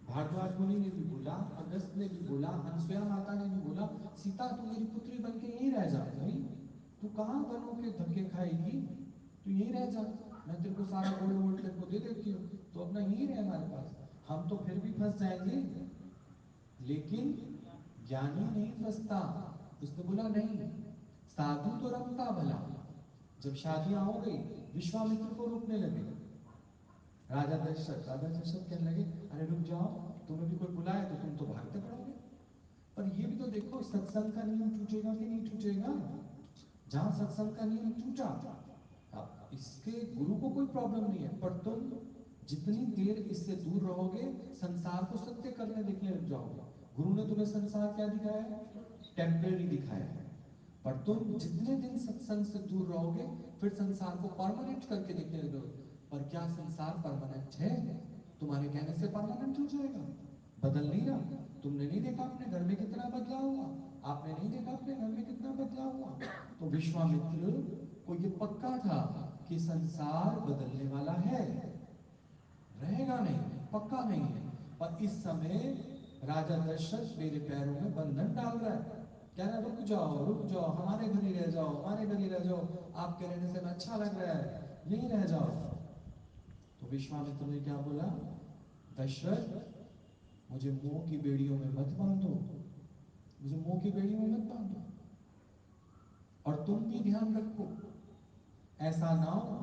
भारद्वाज मुनि ने भी बोला, अगस्त ने भी बोला, अनसुया माता ने भी बोला, सीता तू मेरी पुत्री बन के यहीं रह जा भाई, तू कहाँ बनों के धक्के खाएगी, तू यहीं रह जा, मैं तेरे को सारा गोल्ड वोल्ड तेरे को दे देती हूँ, तो अपना यहीं रह हमारे पास, हम तो फिर भी फंस जाएंगे, लेकिन ज्ञानी नहीं फंसता। उसने बोला नहीं, साधु तो रखता भला। जब शादियां हो गई, विश्वामित्र को रोकने लगे राजा दशरथ। राजा दशरथ कहने लगे अरे रुक जाओ, तुम्हें भी कोई बुलाए तो तुम तो भागते पड़ोगे। पर ये भी तो देखो, सत्संग का नियम टूटेगा कि नहीं टूटेगा। जहां सत्संग का नियम टूटा, अब इसके गुरु को कोई प्रॉब्लम नहीं है, पर तुम जितनी देर इससे दूर रहोगे, संसार को सत्य करने देखने लग जाओगे। गुरु ने तुम्हें संसार क्या दिखाया है, टेम्परेरी दिखाया है, पर तुम जितने दिन सत्संग से दूर रहोगे, फिर संसार को परमानेंट करके देखने लगोगे। पर क्या संसार परमानेंट है? तुम्हारे कहने से परमानेंट हो जाएगा? बदल नहीं रहा। तुमने नहीं देखा अपने घर में कितना बदलाव हुआ, आपने नहीं देखा अपने घर में कितना बदलाव हुआ। तो विश्वामित्र को ये पक्का था कि संसार बदलने वाला है, रहेगा नहीं, पक्का नहीं है। और इस समय राजा दशरथ मेरे पैरों में बंधन डाल रहा है, कह रहा रुक जाओ रुक जाओ, हमारे घर ही रह जाओ, हमारे घर ही रह जाओ, आपके रहने से अच्छा लग रहा है, यहीं रह जाओ। तो विश्वामित्र ने क्या बोला, दशरथ मुझे मोह की बेड़ियों में मत बांधो, मुझे मोह की बेड़ियों में मत बांधो, और तुम भी ध्यान रखो, ऐसा ना हो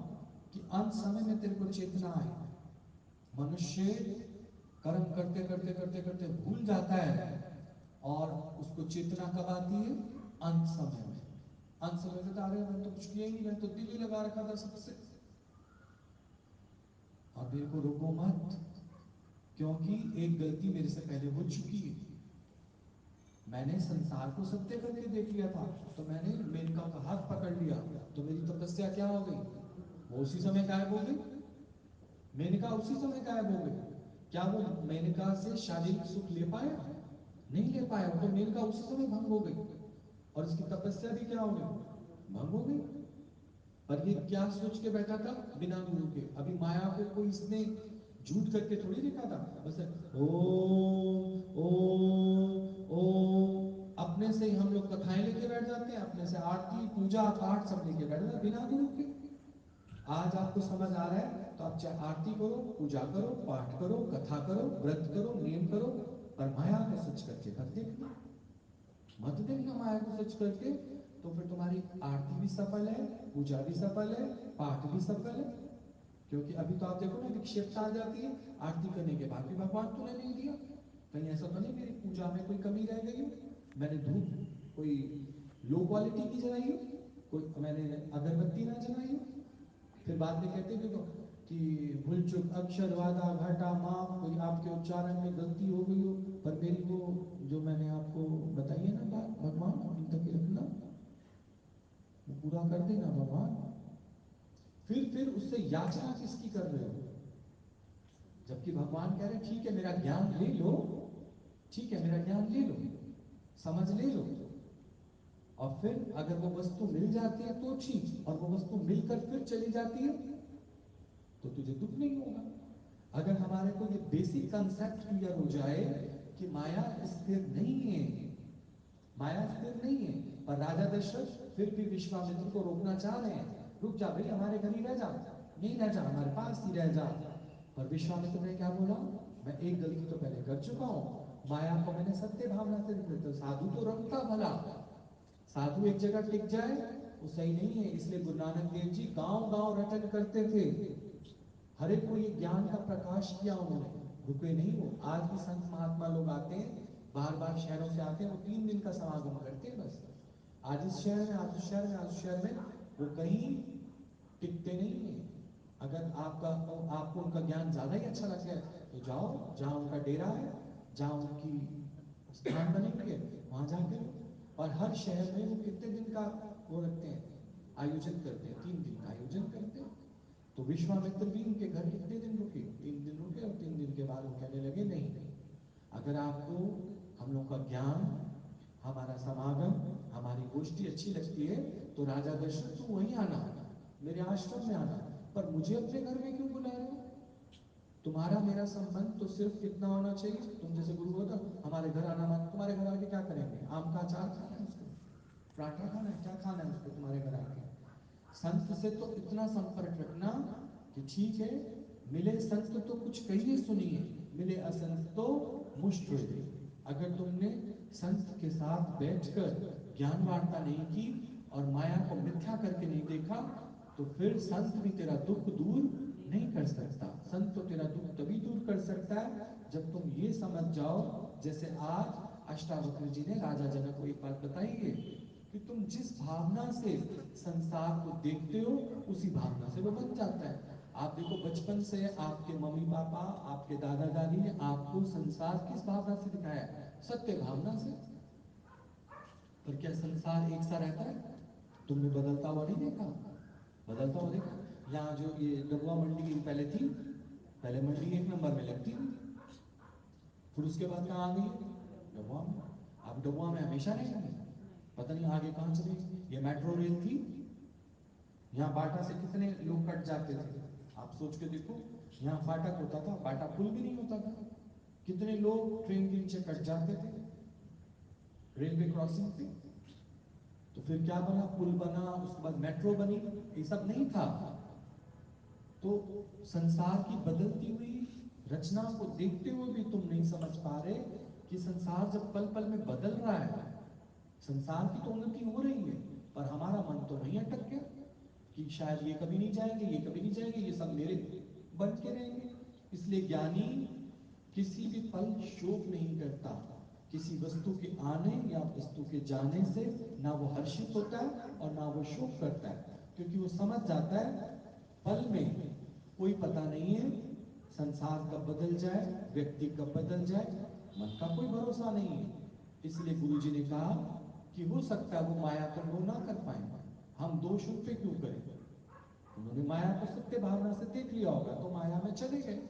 कि अंत समय में तेरे को चेतना आए। मनुष्य कर्म करते करते करते करते भूल जाता है, और उसको चेतना कब आती है, अंत समय में। अंत समय में तो अरे मैंने तो कुछ किया ही नहीं, मैंने तो दिल ही लगा रखा था सबसे, और मेरे को रोको मत, क्योंकि एक गलती मेरे से पहले हो चुकी है। मैंने संसार को सत्य करके देख लिया था, तो मैंने मेनका का हाथ पकड़ लिया, तो मेरी तपस्या क्या हो गई, वो उसी समय गायब हो गई। मेनका उसी समय गायब हो गई। क्या वो मेनका से शारीरिक सुख ले पाया, नहीं ले पाया, तो मेनका उसी समय भंग हो गई, और इसकी तपस्या भी क्या हो गई, भंग हो गई। पर ये क्या सोच के बैठा था, बिना गुरु के। अभी माया को कोई इसने झूठ करके थोड़ी देखा था, बस ओ ओ अपने से ही हम लोग कथाएं लेके बैठ जाते हैं, अपने से आरती पूजा पाठ सब लेके बैठ जाते बिना गुरु के। आज आपको समझ आ रहा है तो आप चाहे आरती करो, पूजा करो, पाठ करो, कथा करो, व्रत करो, नियम करो, पर माया को सच करके मत देखना, मत देखना माया को सच करके। तो फिर तुम्हारी आरती भी सफल है, पूजा भी सफल है, पाठ भी सफल है। क्योंकि अभी तो आप देखो ना, विक्षेपता आ जाती है, आरती करने के बाद भी भगवान तूने नहीं दिया, कहीं ऐसा तो नहीं मेरी पूजा में कोई कमी रह गई हो, मैंने धूप कोई लो क्वालिटी की जलाई हो, कोई मैंने अगरबत्ती ना जलाई हो। फिर बाद में कहते भी तो कि भूल चुक अक्षर वादा घाटा माप, कोई आपके उच्चारण में गलती हो गई हो, पर मेरी वो जो मैंने आपको बताई है ना बात, भगवान अभी तक ही रखना, वो पूरा कर देना भगवान। फिर उससे याचना किसकी कर रहे हो, जबकि भगवान कह रहे ठीक है मेरा ज्ञान ले लो, ठीक है मेरा ज्ञान ले लो, समझ ले लो, और फिर अगर वो वस्तु मिल जाती है तो ठीक, और वो वस्तु मिलकर फिर चली जाती है तो तुझे दुख नहीं होगा। अगर हमारे को ये बेसिक कंसेप्ट क्लियर हो जाए कि माया स्थिर नहीं है, माया स्थिर नहीं है, पर राजा दशरथ फिर भी विश्वामित्र को रोकना चाह रहे हैं, रुक जा भाई हमारे घर ही रह जा, नहीं रह जा, हमारे पास ही रह जा। पर विश्वामित्र ने क्या बोला, मैं एक गलती तो पहले कर चुका हूं, माया को मैंने सत्य भावना से देख लिया, साधु तो रंगता भला, साधु एक जगह टिक जाए वो सही नहीं है। इसलिए गुरु नानक देव जी गांव गांव रटन करते थे, हर एक को ये ज्ञान का प्रकाश किया उन्होंने, रुके नहीं वो। आज भी संत महात्मा लोग आते हैं, बार बार शहरों से आते हैं, वो 3 दिन का समागम करते हैं बस, आज इस शहर में, आज उस शहर में, आज उस शहर में, वो कहीं टिकते नहीं है। अगर आपको उनका ज्ञान ज्यादा ही अच्छा लग गया तो जाओ जहाँ उनका डेरा है, जहाँ उनकी स्थान बने हुए वहां जाके लो। और हर शहर में वो कितने दिन का वो रखते हैं, आयोजन करते हैं, 3 दिन का आयोजन करते हैं। तो विश्वामित्र भी उनके घर कितने दिन रुके, 3 दिन रुके, और 3 दिन के बाद वो कहने लगे नहीं, अगर आपको हम लोग का ज्ञान, हमारा समागम, हमारी गोष्ठी अच्छी लगती है तो राजा दशरथ तू वहीं आना, मेरे आश्रम में आना, पर मुझे अपने घर में क्यों बुला रहे हो? तुम्हारा मेरा संबंध तो सिर्फ कितना होना चाहिए, तुम जैसे गुरु हो ना, हमारे घर आना, तुम्हारे घर आके क्या करेंगे? आम का अचार खाना है उसको, पराठा खाना है, क्या खाना है उसको तुम्हारे घर आके? संत से तो इतना संपर्क रखना कि ठीक है, मिले संत तो कुछ कहिए सुनिए, मिले असंत तो मुष्ट हुए। अगर तुमने संत के साथ बैठकर ज्ञान वार्ता नहीं की और माया को मिथ्या करके नहीं देखा, तो फिर संत भी तेरा दुख दूर नहीं कर सकता। संत तो तेरा दुख तभी दूर कर सकता है जब तुम ये समझ जाओ, जैसे आज अष्टावक्र जी ने राजा जनक को एक बात बताई है कि तुम जिस भावना से संसार को देखते हो उसी भावना से वो बन जाता है। आप देखो, बचपन से आपके मम्मी पापा, आपके दादा दादी ने आपको संसार किस भावना से दिखाया? सत्य भावना से। पर क्या संसार एक सा रहता है? तुमने बदलता हुआ नहीं देखा? बदलता हुआ देखा? यहाँ जो ये डबुआ मंडी पहले थी, पहले मंडी एक नंबर में लगती थी, फिर उसके बाद कहाँ आ गई? डबुआ में। अब डबुआ में हमेशा रहेंगे? पता नहीं आगे कहाँ चलेगी। ये मेट्रो रेल थी, यहाँ बाटा से कितने लोग कट जाते थे, आप सोच के देखो। यहाँ फाटक होता था, बाटा पुल भी नहीं होता था, कितने लोग ट्रेन के नीचे कट जाते थे रेलवे क्रॉसिंग पे। तो फिर क्या बना? पुल बना, उसके बाद मेट्रो बनी, ये सब नहीं था। तो संसार की बदलती हुई रचना को देखते हुए भी तुम नहीं समझ पा रहे कि संसार जब पल पल में बदल रहा है, संसार की तो उन्नति हो रही है, पर हमारा मन तो वहीं अटक गया कि शायद ये कभी नहीं जाएंगे, ये कभी नहीं जाएंगे, ये सब मेरे बन के रहेंगे। इसलिए ज्ञानी किसी भी पल शोक नहीं करता, किसी वस्तु के आने या वस्तु के जाने से ना वो हर्षित होता है और ना वो शोक करता है, क्योंकि वो समझ जाता है पल में कोई पता नहीं है, संसार कब बदल जाए, व्यक्ति कब बदल जाए, मन का कोई भरोसा नहीं है। इसलिए गुरु जी ने कहा कि हो सकता है वो माया को नो ना कर पाए, हम दोष उन पे क्यों करें? उन्होंने माया को सत्य भावना से देख लिया होगा तो माया में चले गए।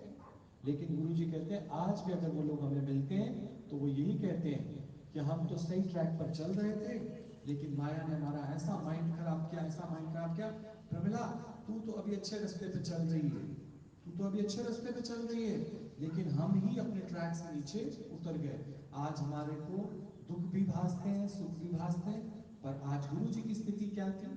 लेकिन गुरु जी कहते हैं आज भी अगर वो लोग हमें मिलते हैं तो वो यही कहते हैं कि हम तो सही ट्रैक पर चल रहे थे, लेकिन माया ने हमारा ऐसा माइंड खराब किया, ऐसा माइंड खराब किया। प्रमिला, तू तो अभी अच्छे रास्ते पे चल रही है, तू तो अभी अच्छे रास्ते पे चल रही है, लेकिन हम ही अपने ट्रैक से नीचे उतर गए। आज हमारे को दुख भी भासते हैं, सुख भी भासते हैं, पर आज गुरु जी की स्थिति क्या थी?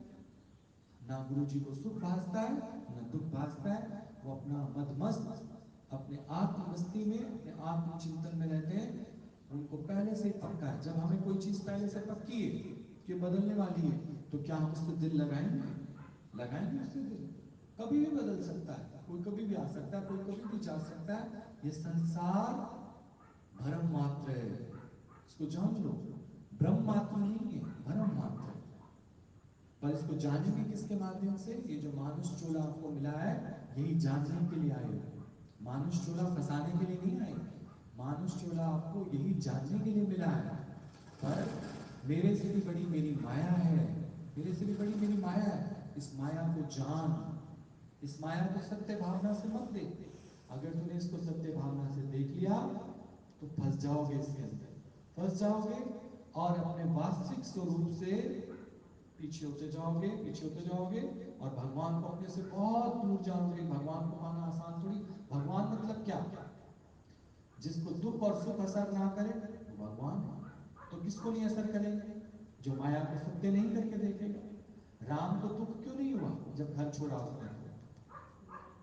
ना गुरु जी को सुख भासता है, ना दुख भासता है। वो अपना मदमस्त, अपने आत्म मस्ती में, अपने आत्म चिंतन में रहते हैं। उनको पहले से पक्का है, जब हमें कोई चीज पहले से पक्की है कि बदलने वाली है, तो क्या हम उससे दिल लगाएंगे? लगाएंगे उससे दिल? कभी भी बदल सकता है, कोई कभी भी आ सकता है, कोई कभी भी जा सकता है। ये संसार भ्रम मात्र है, इसको जान लो। ब्रह्म मात्र नहीं है, भ्रम मात्र है। पर इसको जानेंगे किसके माध्यम से? ये जो मानुष चोला आपको मिला है, यही जानने के लिए आए हो। मानुष चोला फंसाने के लिए नहीं आए, मानुष चोला आपको यही जानने के लिए मिला है। पर मेरे से भी बड़ी मेरी माया है, मेरे से भी बड़ी मेरी माया है। इस माया को जान, इस माया को सत्य भावना से मत देख। अगर तूने इसको सत्य भावना से देख लिया तो फंस जाओगे, इसके अंदर फंस जाओगे और अपने वास्तविक स्वरूप से पीछे होते जाओगे, पीछे होते जाओगे और भगवान को अपने से बहुत दूर जाओगे। भगवान को पाना आसान थोड़ी। भगवान मतलब क्या? जिसको दुख और सुख असर ना करे वो भगवान है। तो किसको नहीं असर करेंगे? जो माया को सत्य नहीं करके देखेगा। राम को दुख क्यों नहीं हुआ जब घर छोड़ा उसने?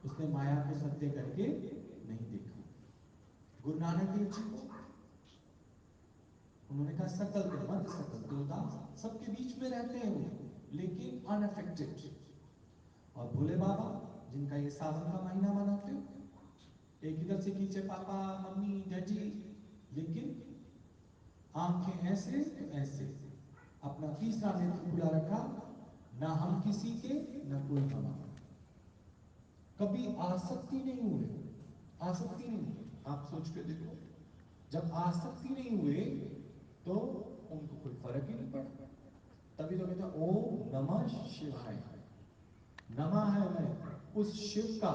तो उसने माया को सत्य करके नहीं देखा। गुरु नानक देव जी को उन्होंने कहा सकल थे मत सकल थे उदास, सबके बीच में रहते हैं वो, लेकिन अनअफेक्टेड। और भोले बाबा जिनका ये सावन का महीना मनाते हो, एक इधर से खींचे पापा मम्मी डैडी, लेकिन आंखें ऐसे तो ऐसे, अपना तीसरा नेत्र खुला रखा, ना हम किसी के ना कोई हमारा। कभी आसक्ति नहीं हुए, आसक्ति नहीं। आप सोच के देखो, जब आसक्ति नहीं हुए तो उनको कोई फर्क ही नहीं पड़ा। तभी तो कहते हैं ओम नमः शिवाय। नमः है मैं उस शिव का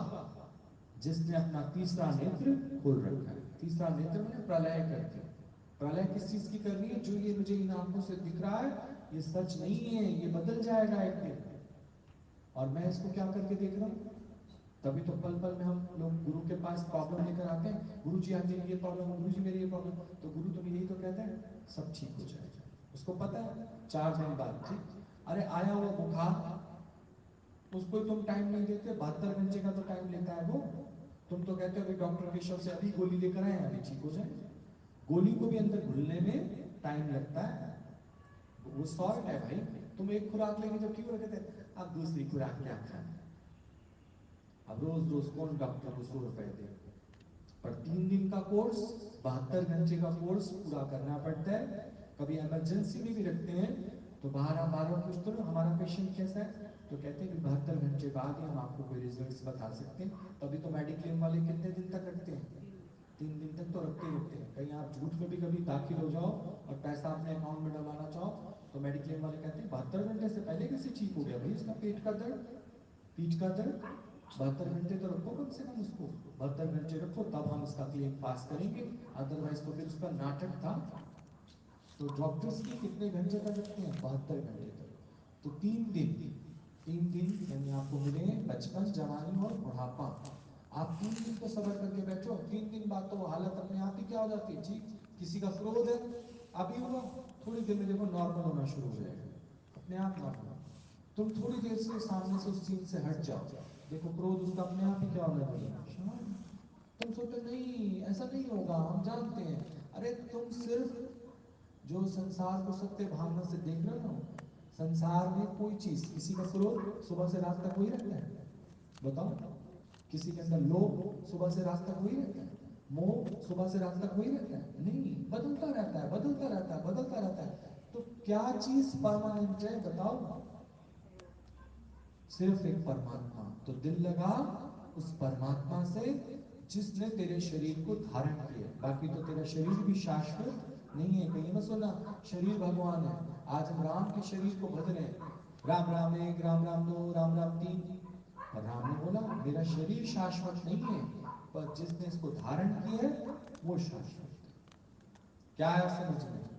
जिसने अपना तीसरा नेत्र खोल रखा है। तीसरा नेत्र मैंने प्रलय कर दी। प्रलय किस चीज की करनी है? जो ये मुझे इन आंखों से दिख रहा है ये सच नहीं है, ये बदल जाएगा एक दिन। और मैं इसको क्या करके देख रहा हूँ। तभी तो पल पल में हम लोग गुरु के पास प्रॉब्लम लेकर आते हैं, गुरु जी आज मेरी ये प्रॉब्लम है, गुरु जी मेरी ये प्रॉब्लम, तो गुरु तो यही तो कहते हैं सब ठीक हो जाएगा। उसको पता है 4 दिन बाद ठीक। अरे आया हुआ बुखार, उसको तुम टाइम नहीं देते, 72 घंटे का तो टाइम लेता है वो। तुम तो कहते हो डॉक्टर केशव से अभी गोली लेकर आए, अभी ठीक हो जाए। गोली को भी अंदर घुलने में टाइम लगता है। वो सॉल्ट है भाई। तुम एक खुराक लेके जब ठीक हो कहते हैं अब दूसरी खुराक क्या खाना। अब रोज रोज कौन डॉक्टर को 100 रुपए दे। पर 3 दिन का कोर्स, 72 घंटे का कोर्स पूरा करना पड़ता है। कभी इमरजेंसी में भी रखते हैं तो बाहर आप बार बार पूछते हो हमारा पेशेंट कैसा है, तो कहते हैं कि 72 घंटे बाद ही हम आपको कोई रिजल्ट्स बता सकते हैं। तभी तो मेडिक्लेम वाले कितने दिन तक रखते हैं, 3 दिन तक तो रखते ही रखते हैं। कहीं आप झूठ में भी कभी दाखिल हो जाओ और पैसा अपने अकाउंट में डलवाना चाहो तो मेडिक्लेम वाले कहते हैं 72 घंटे से पहले कैसे ठीक हो गया भाई इसका पेट का दर्द, पीठ का दर्द। 72 घंटे तो रखो कम से कम उसको, 72 घंटे रखो तब हम इसका क्लेम पास करेंगे, अदरवाइज तो फिर उसका नाटक था। तो डॉक्टर्स की कितने घंटे तक रखते हैं, 72 घंटे तक। तो 3 दिन, 3 दिन यानी आपको मिले बचपन, जवानी और बुढ़ापा। आप 3 दिन तो सबर करके बैठो, 3 दिन बाद तो वो हालत अपने आप ही क्या हो जाती है ठीक। किसी का क्रोध है अभी हुआ, थोड़ी देर में देखो नॉर्मल होना शुरू हो जाएगा, अपने आप नॉर्मल। तुम थोड़ी देर से सामने से उस सीन से हट जाओ, देखो क्रोध उसका अपने आप ही क्या होने लगेगा, शांत। तुम सोचते नहीं ऐसा नहीं होगा, हम जानते हैं। अरे तुम सिर्फ जो संसार को सत्य भावना से देख रहे हो, संसार में कोई चीज, किसी का क्रोध सुबह से रात तक वही रहता है, बताओ। किसी के अंदर लोभ सुबह से रात तक वही रहता है, मोह सुबह से रात तक वही रहता है, नहीं, बदलता रहता है, बदलता रहता है, बदलता रहता है। तो क्या चीज परमानेंट है बताओ, सिर्फ एक परमात्मा। तो दिल लगा उस परमात्मा से जिसने तेरे शरीर को धारण किया, बाकी तो तेरा शरीर भी शाश्वत नहीं है। कहीं मत सुना शरीर भगवान है, आज हम राम के शरीर को भज रहे हैं, राम राम एक, राम राम दो, राम राम तीन। पर राम ने बोला मेरा शरीर शाश्वत नहीं है, पर जिसने इसको धारण किया है वो शाश्वत है। क्या आया समझ में?